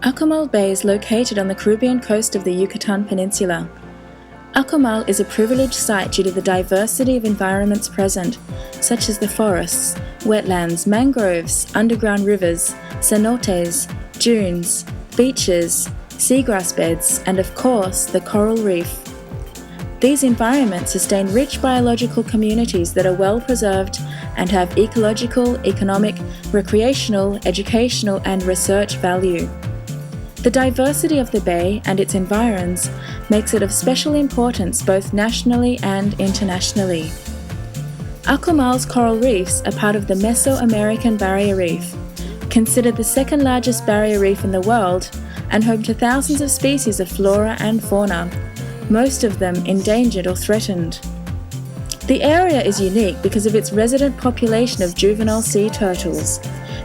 Akumal Bay is located on the Caribbean coast of the Yucatan Peninsula. Akumal is a privileged site due to the diversity of environments present, such as the forests, wetlands, mangroves, underground rivers, cenotes, dunes, beaches, seagrass beds, and of course, the coral reef. These environments sustain rich biological communities that are well preserved and have ecological, economic, recreational, educational, and research value. The diversity of the bay and its environs makes it of special importance both nationally and internationally. Akumal's coral reefs are part of the Mesoamerican Barrier Reef, considered the second largest barrier reef in the world and home to thousands of species of flora and fauna, most of them endangered or threatened. The area is unique because of its resident population of juvenile sea turtles,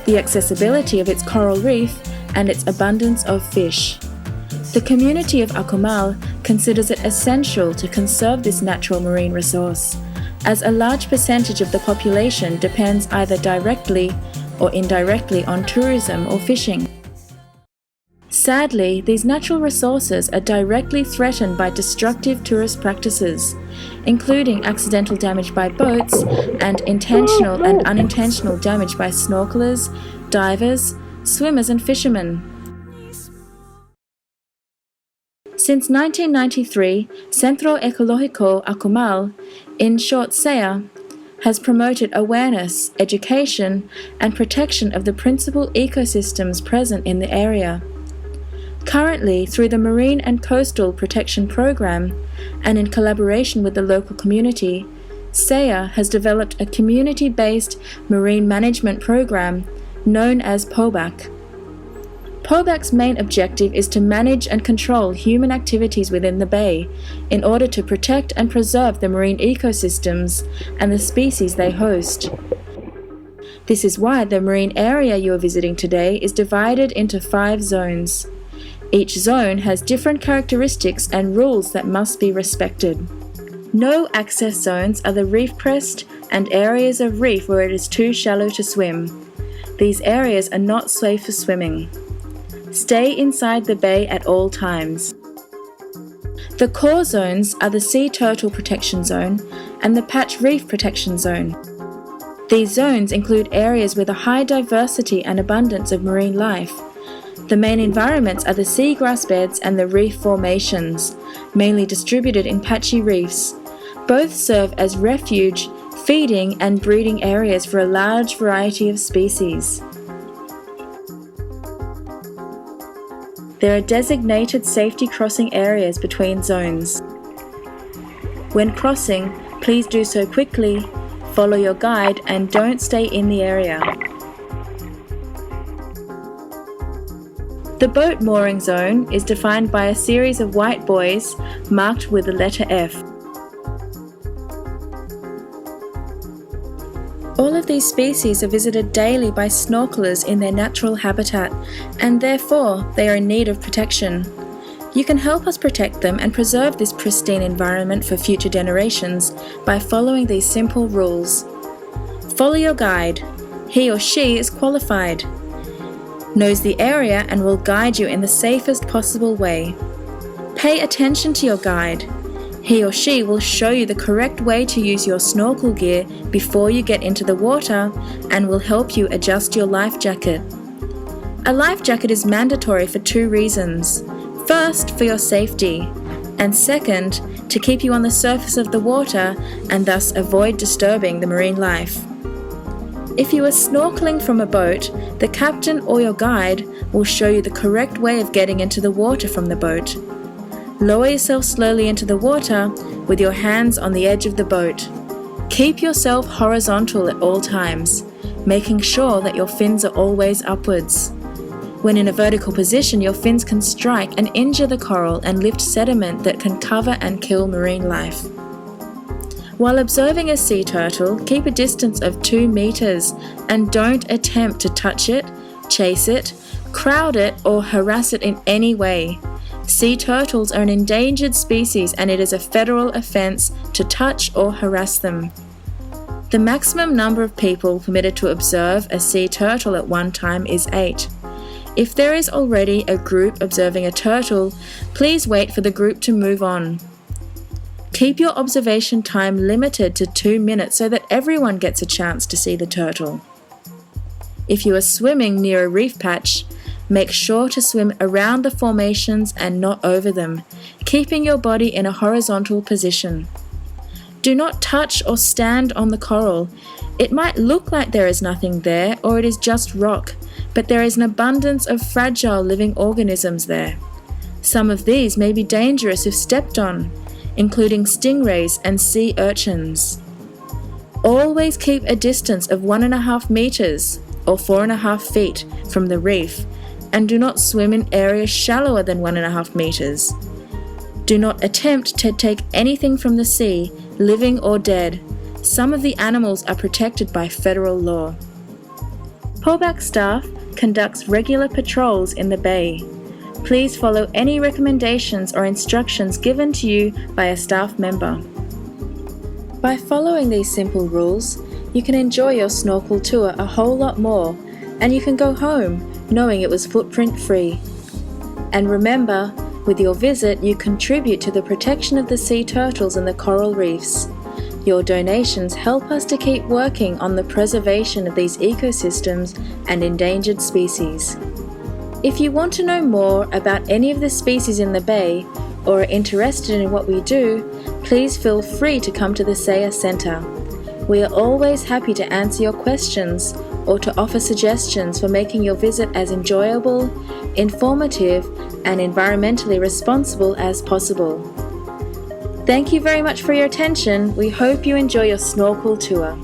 the accessibility of its coral reef, and its abundance of fish. The community of Akumal considers it essential to conserve this natural marine resource, as a large percentage of the population depends either directly or indirectly on tourism or fishing. Sadly, these natural resources are directly threatened by destructive tourist practices, including accidental damage by boats and intentional and unintentional damage by snorkelers, divers, swimmers and fishermen. Since 1993, Centro Ecológico Akumal, in short CEA, has promoted awareness, education, and protection of the principal ecosystems present in the area. Currently, through the Marine and Coastal Protection Program, and in collaboration with the local community, CEA has developed a community-based marine management program known as POBAk. POBAk's main objective is to manage and control human activities within the bay in order to protect and preserve the marine ecosystems and the species they host. This is why the marine area you are visiting today is divided into 5 zones. Each zone has different characteristics and rules that must be respected. No access zones are the reef crest and areas of reef where it is too shallow to swim. These areas are not safe for swimming. Stay inside the bay at all times. The core zones are the Sea Turtle Protection Zone and the Patch Reef Protection Zone. These zones include areas with a high diversity and abundance of marine life. The main environments are the seagrass beds and the reef formations, mainly distributed in patchy reefs. Both serve as refuge, feeding and breeding areas for a large variety of species. There are designated safety crossing areas between zones. When crossing, please do so quickly, follow your guide and don't stay in the area. The boat mooring zone is defined by a series of white buoys marked with the letter F. All of these species are visited daily by snorkelers in their natural habitat, and therefore they are in need of protection. You can help us protect them and preserve this pristine environment for future generations by following these simple rules. Follow your guide. He or she is qualified, knows the area and will guide you in the safest possible way. Pay attention to your guide. He or she will show you the correct way to use your snorkel gear before you get into the water and will help you adjust your life jacket. A life jacket is mandatory for 2 reasons. First, for your safety, and second, to keep you on the surface of the water and thus avoid disturbing the marine life. If you are snorkeling from a boat, the captain or your guide will show you the correct way of getting into the water from the boat. Lower yourself slowly into the water with your hands on the edge of the boat. Keep yourself horizontal at all times, making sure that your fins are always upwards. When in a vertical position, your fins can strike and injure the coral and lift sediment that can cover and kill marine life. While observing a sea turtle, keep a distance of 2 meters and don't attempt to touch it, chase it, crowd it, or harass it in any way. Sea turtles are an endangered species and it is a federal offense to touch or harass them. The maximum number of people permitted to observe a sea turtle at one time is 8. If there is already a group observing a turtle, please wait for the group to move on. Keep your observation time limited to 2 minutes so that everyone gets a chance to see the turtle. If you are swimming near a reef patch, make sure to swim around the formations and not over them, keeping your body in a horizontal position. Do not touch or stand on the coral. It might look like there is nothing there or it is just rock, but there is an abundance of fragile living organisms there. Some of these may be dangerous if stepped on, including stingrays and sea urchins. Always keep a distance of 1.5 meters or 4.5 feet from the reef, and do not swim in areas shallower than 1.5 meters. Do not attempt to take anything from the sea, living or dead. Some of the animals are protected by federal law. POBAk staff conducts regular patrols in the bay. Please follow any recommendations or instructions given to you by a staff member. By following these simple rules, you can enjoy your snorkel tour a whole lot more, and you can go home knowing it was footprint-free. And remember, with your visit, you contribute to the protection of the sea turtles and the coral reefs. Your donations help us to keep working on the preservation of these ecosystems and endangered species. If you want to know more about any of the species in the bay or are interested in what we do, please feel free to come to the CEA Centre. We are always happy to answer your questions or to offer suggestions for making your visit as enjoyable, informative, and environmentally responsible as possible. Thank you very much for your attention. We hope you enjoy your snorkel tour.